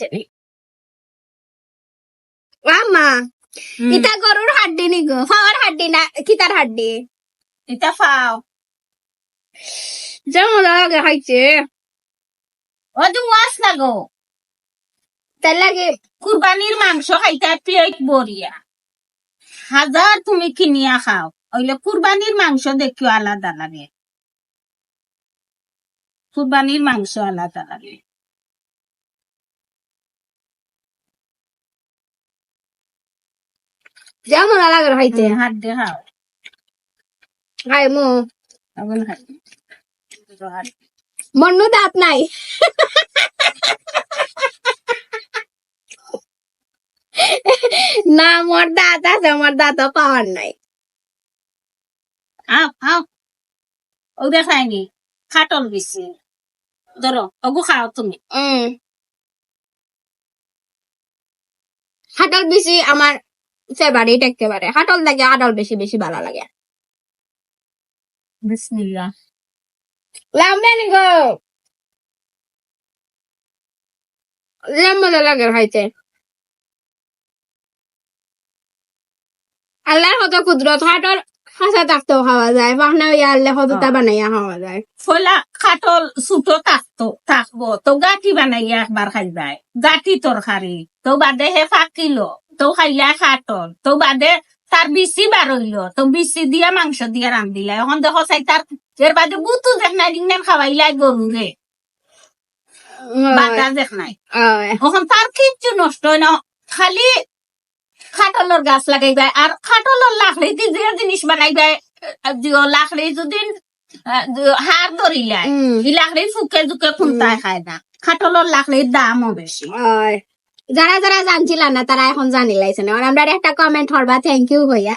খাইছে নি আম্মা ইটা গরুর হাড্ডি নি গো ফাওয়ার হাড্ডি না কিতার হাড্ডি এটা ফাও যেমন লাগে খাইছে ও তুমি ওয়াস না গো তার লাগে কুরবানির মাংস খাইতে পেট বরিয়া হাজার তুমি কিনিয়া খাও ওইলে কুরবানির মাংস দেখিও আলাদা লাগে কুরবানির মাংস আলাদা লাগে যেমন লাগে খাইতে হাত দিয়ে খাও খাই মো এখন খাই মন্নু দাঁত নাই না মোর দাঁত আছে আমার দাঁত পাওয়ার নাই আও আও ও দেখায়নি খাটল বেশি ধরো ওগু খাও তুমি হাটল বেশি আমার ফেভারিট একেবারে হাটল লাগে আটল বেশি বেশি ভালো লাগে বিসমিল্লাহ লামনে গো মজা লাগে খাইতে আল্লাহর কত কুদরত হাটল খাসা থাকতেও খাওয়া যায় পাখনা আল্লাহ কতটা বানাইয়া খাওয়া যায় ফলা খাটল ছুটো থাকবো তো গাঠি বানাইয়া একবার খাইবাই গাঠি তরকারি তো বাদে হে ফাঁকিলো তো খাইলা খাটল তো বাদে তার বিচি বারইল তো বিচি দিয়া মাংস দিয়া রান্ধিলা এখন দেখো চাই তার এর বাদে বুতু দেখ নাই দিন খাওয়াইলাই গরু রে বাটা দেখ নাই এখন তার কিচ্ছু নষ্ট হয় না খালি খাটলের গাছ লাগাইবাই আর খাটলের লাকড়ি দিয়ে যে জিনিস বানাইবাই লাকড়ি যদি হার ধরিলাই এই লাকড়ি ফুকে জুকে খুনতায় খায় না খাটলের লাকড়ির দামও বেশি যারা যারা জানছিল না তারা এখন জানি লাইছে না আমরা একটা কমেন্ট করবা থ্যাংক ইউ হইয়া